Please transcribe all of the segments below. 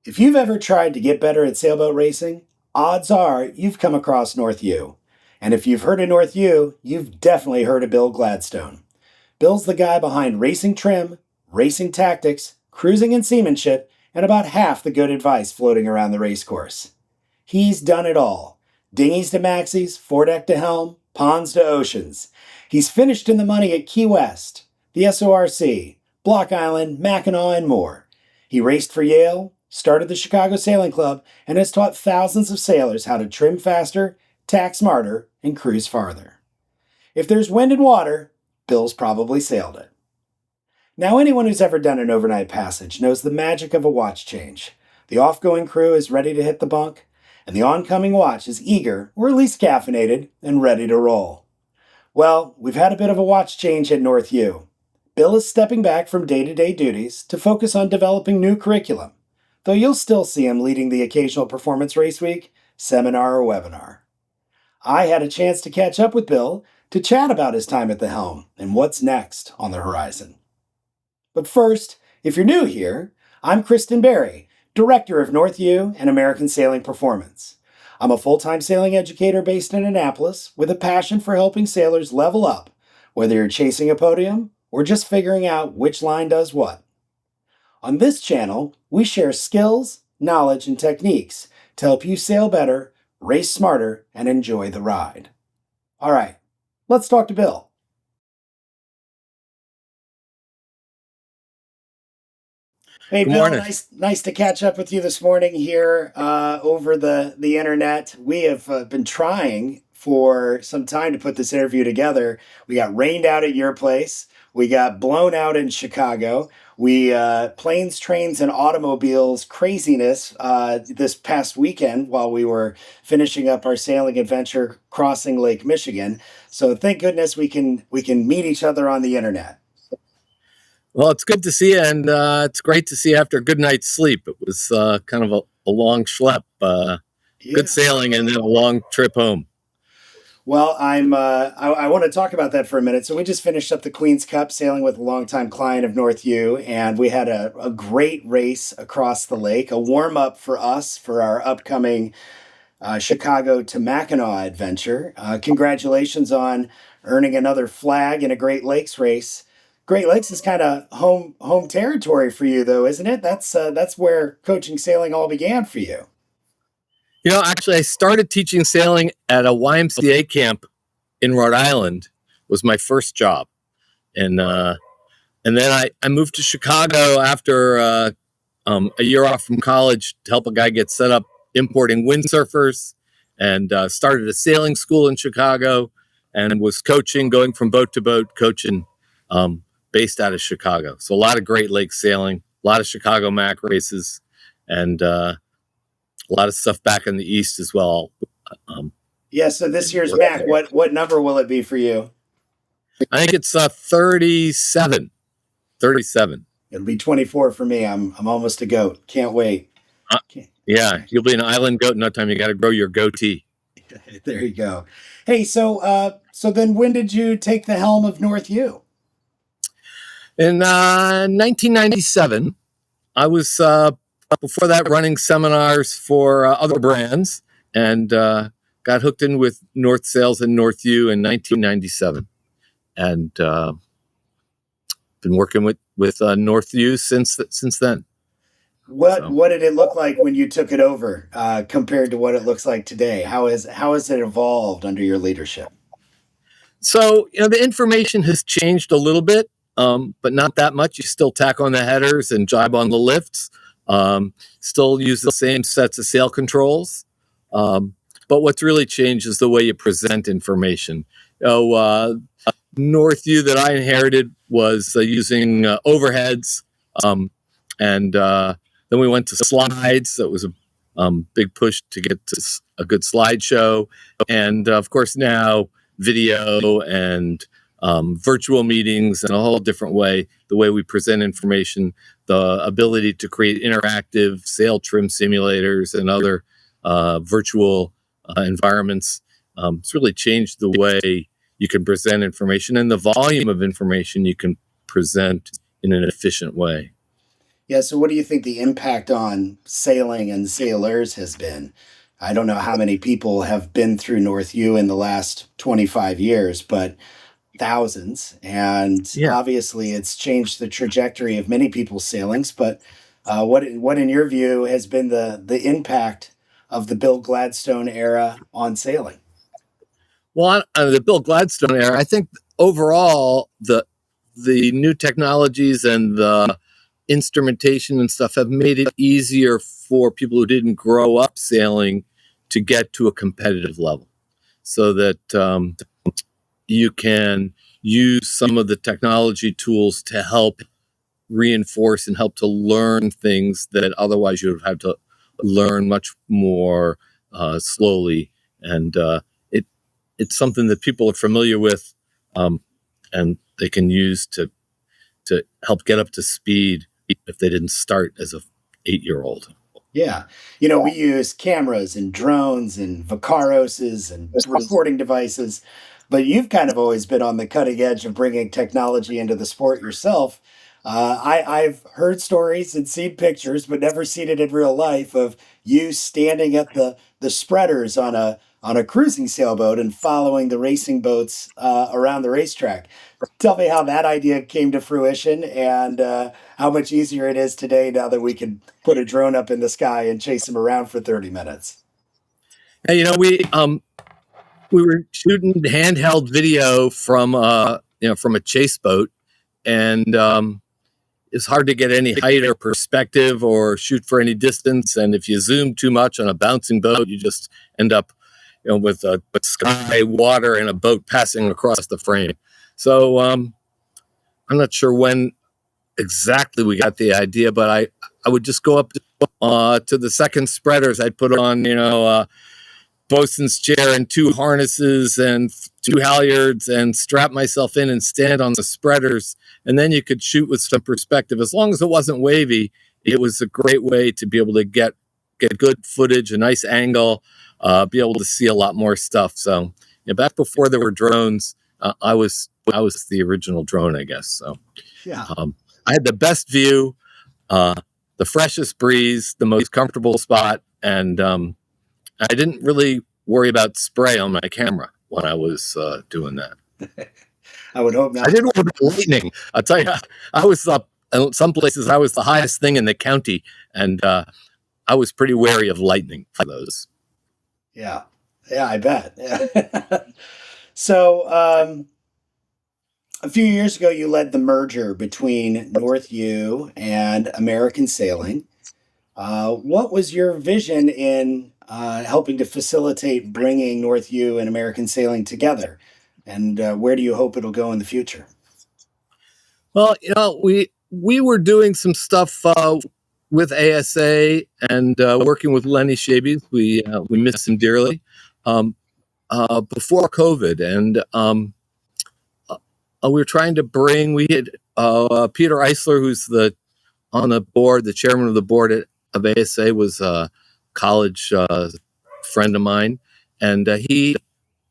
If you've ever tried to get better at sailboat racing, odds are you've come across North U. And if you've heard of North U, you've definitely heard of Bill Gladstone. Bill's the guy behind racing trim, racing tactics, cruising and seamanship, and about half the good advice floating around the racecourse. He's done it all. Dinghies to maxis, foredeck to helm, ponds to oceans. He's finished in the money at Key West, the SORC, Block Island, Mackinac, and more. He raced for Yale, started the Chicago Sailing Club, and has taught thousands of sailors how to trim faster, tack smarter, and cruise farther. If there's wind and water, Bill's probably sailed it. Now, anyone who's ever done an overnight passage knows the magic of a watch change. The off-going crew is ready to hit the bunk, and the oncoming watch is eager, or at least caffeinated, and ready to roll. Well, we've had a bit of a watch change at North U. Bill is stepping back from day-to-day duties to focus on developing new curriculum, though you'll still see him leading the occasional performance race week, seminar, or webinar. I had a chance to catch up with Bill to chat about his time at the helm and what's next on the horizon. But first, if you're new here, I'm Kristen Berry, Director of North U and American Sailing Performance. I'm a full-time sailing educator based in Annapolis with a passion for helping sailors level up, whether you're chasing a podium or just figuring out which line does what. On this channel, we share skills, knowledge, and techniques to help you sail better, race smarter, and enjoy the ride. All right, let's talk to Bill. Hey, Good Bill, morning. nice to catch up with you this morning here over the internet. We have been trying for some time to put this interview together. We got rained out at your place. We got blown out in Chicago. We planes, trains, and automobiles craziness this past weekend while we were finishing up our sailing adventure crossing Lake Michigan. So thank goodness we can meet each other on the internet. Well, it's good to see you, and it's great to see you after a good night's sleep. It was kind of a long schlep, good sailing, and then a long trip home. Well, I want to talk about that for a minute. So we just finished up the Queen's Cup sailing with a longtime client of North U, and we had a great race across the lake, a warm-up for us for our upcoming Chicago to Mackinac adventure. Congratulations on earning another flag in a Great Lakes race. Great Lakes is kind of home territory for you, though, isn't it? That's where coaching sailing all began for you. You know, actually, I started teaching sailing at a YMCA camp in Rhode Island. Was my first job, and then I moved to Chicago after a year off from college to help a guy get set up importing windsurfers, and started a sailing school in Chicago, and was coaching, going from boat to boat, coaching. Based out of Chicago. So a lot of Great Lakes sailing, a lot of Chicago Mac races, and a lot of stuff back in the East as well. So this year's Mac, what number will it be for you? I think it's 37. 37. It'll be 24 for me. I'm almost a goat. Can't wait. Yeah, you'll be an island goat in no time. You got to grow your goatee. There you go. Hey, so then when did you take the helm of North U? In 1997, I was, before that, running seminars for other brands, and got hooked in with North Sails and North U in 1997. And been working with North U since then. What did it look like when you took it over compared to what it looks like today? How has it evolved under your leadership? So, the information has changed a little bit. But not that much. You still tack on the headers and jibe on the lifts. Still use the same sets of sail controls. But what's really changed is the way you present information. North U that I inherited was using overheads. And then we went to slides. That was a big push to get to a good slideshow. And of course now video and virtual meetings in a whole different way, the way we present information, the ability to create interactive sail trim simulators and other virtual environments. It's really changed the way you can present information and the volume of information you can present in an efficient way. Yeah, so what do you think the impact on sailing and sailors has been? I don't know how many people have been through North U in the last 25 years, but thousands. And Yeah. obviously, it's changed the trajectory of many people's sailings. But what in your view, has been the impact of the Bill Gladstone era on sailing? Well, the Bill Gladstone era, I think overall the new technologies and the instrumentation and stuff have made it easier for people who didn't grow up sailing to get to a competitive level, so that you can use some of the technology tools to help reinforce and help to learn things that otherwise you would have had to learn much more slowly. And it it's something that people are familiar with, um, and they can use to help get up to speed if they didn't start as a 8 year old. Yeah. You know, we use cameras and drones and Vacaroses and recording devices, but you've kind of always been on the cutting edge of bringing technology into the sport yourself. I've heard stories and seen pictures, but never seen it in real life of you standing at the spreaders on a cruising sailboat and following the racing boats around the racetrack. Tell me how that idea came to fruition and how much easier it is today now that we can put a drone up in the sky and chase them around for 30 minutes. And, we were shooting handheld video from from a chase boat, and it's hard to get any height or perspective or shoot for any distance. And if you zoom too much on a bouncing boat, you just end up, with sky, water, and a boat passing across the frame. So I'm not sure when exactly we got the idea, but I would just go up to the second spreaders. I'd put on, bosun's chair and two harnesses and two halyards and strap myself in and stand on the spreaders. And then you could shoot with some perspective. As long as it wasn't wavy, it was a great way to be able to get good footage, a nice angle, be able to see a lot more stuff. So back before there were drones, I was the original drone, I guess. So Yeah. I had the best view, the freshest breeze, the most comfortable spot, and I didn't really worry about spray on my camera when I was doing that. I would hope I not. didn't worry about lightning. I'll tell you, I was up in some places. I was the highest thing in the county, and I was pretty wary of lightning for those. Yeah. Yeah, I bet. Yeah. So, a few years ago, you led the merger between North U and American Sailing. What was your vision in helping to facilitate bringing North U and American Sailing together? And where do you hope it'll go in the future? Well, we were doing some stuff with ASA and working with Lenny Shabies. We miss him dearly. Before COVID, and we were trying to bring. We had Peter Eisler, who's on the board, the chairman of the board of ASA, was a college friend of mine, and he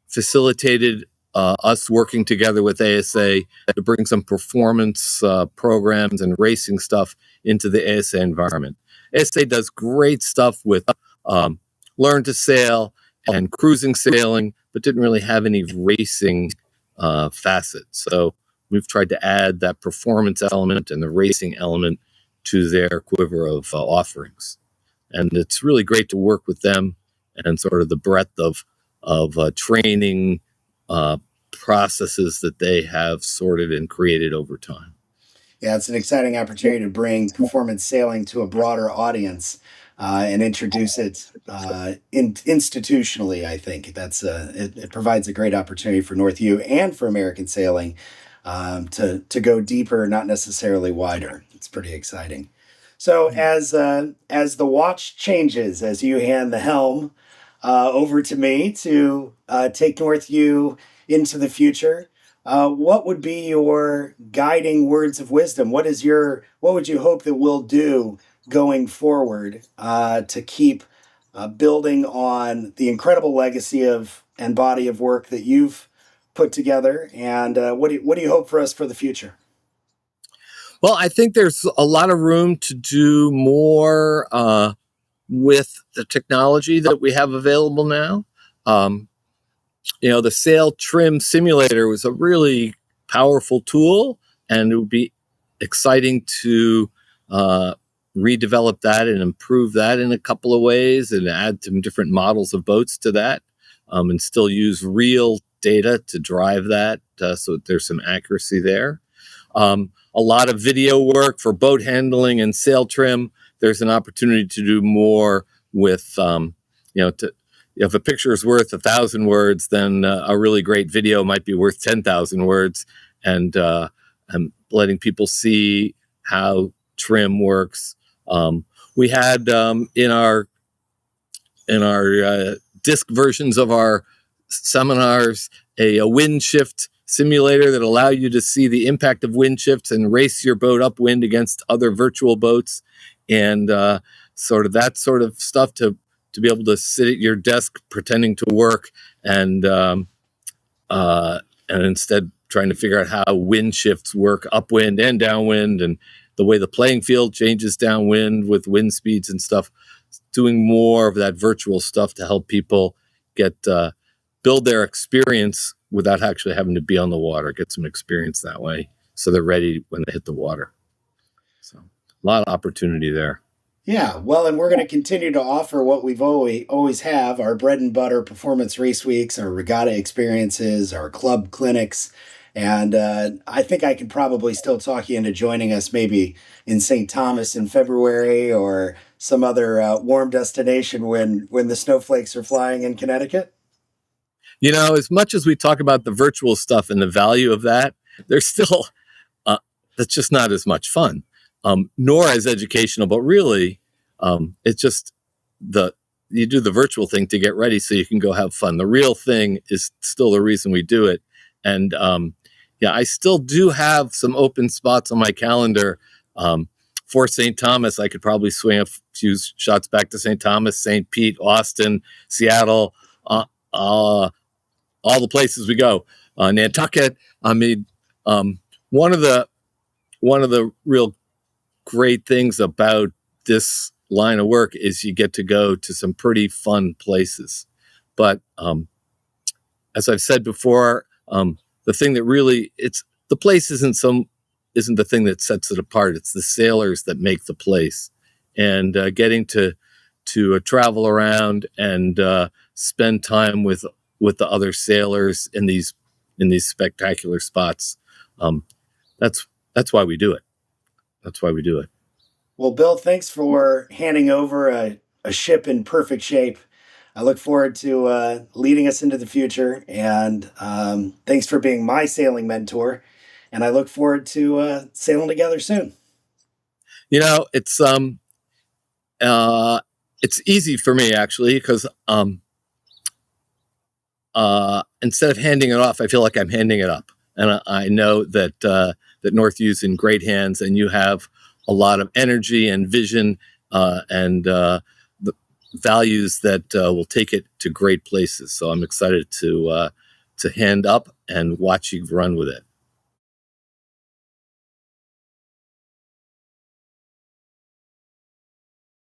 facilitated us working together with ASA to bring some performance programs and racing stuff into the ASA environment. ASA does great stuff with learn to sail and cruising sailing, but didn't really have any racing facets. So we've tried to add that performance element and the racing element to their quiver of offerings. And it's really great to work with them and sort of the breadth of training processes that they have sorted and created over time. Yeah, it's an exciting opportunity to bring performance sailing to a broader audience and introduce it institutionally. I think it provides a great opportunity for North U and for American Sailing to go deeper, not necessarily wider. It's pretty exciting. So as the watch changes, as you hand the helm over to me to take North U into the future, what would be your guiding words of wisdom? What would you hope that we'll do going forward to keep building on the incredible legacy of and body of work that you've put together? And what do you hope for us for the future? Well, I think there's a lot of room to do more with the technology that we have available now. The sail trim simulator was a really powerful tool, and it would be exciting to redevelop that and improve that in a couple of ways and add some different models of boats to that, and still use real data to drive that, so there's some accuracy there. A lot of video work for boat handling and sail trim. There's an opportunity to do more with, if a picture is worth 1,000 words, then a really great video might be worth 10,000 words, and letting people see how trim works. We had in our disc versions of our seminars a wind shift simulator that allow you to see the impact of wind shifts and race your boat upwind against other virtual boats, and sort of that sort of stuff to be able to sit at your desk pretending to work and instead trying to figure out how wind shifts work upwind and downwind, and the way the playing field changes downwind with wind speeds and stuff. Doing more of that virtual stuff to help people build their experience without actually having to be on the water, get some experience that way, so they're ready when they hit the water. So a lot of opportunity there. Yeah, well, and we're going to continue to offer what we've always have, our bread and butter performance race weeks, our regatta experiences, our club clinics. And I think I could probably still talk you into joining us maybe in St. Thomas in February or some other warm destination when the snowflakes are flying in Connecticut. As much as we talk about the virtual stuff and the value of that, there's still, that's just not as much fun, nor as educational, but really, it's just you do the virtual thing to get ready so you can go have fun. The real thing is still the reason we do it. And I still do have some open spots on my calendar for St. Thomas. I could probably swing a few shots back to St. Thomas, St. Pete, Austin, Seattle, all the places we go, Nantucket. I mean, one of the real great things about this line of work is you get to go to some pretty fun places. But as I've said before, the thing that really the place isn't the thing that sets it apart. It's the sailors that make the place, and getting to travel around and spend time with the other sailors in these spectacular spots. That's why we do it. That's why we do it. Well, Bill, thanks for handing over a ship in perfect shape. I look forward to leading us into the future, and thanks for being my sailing mentor. And I look forward to sailing together soon. It's easy for me actually, because instead of handing it off, I feel like I'm handing it up, and I know that North U's in great hands, and you have a lot of energy and vision and the values that will take it to great places. So I'm excited to hand up and watch you run with it.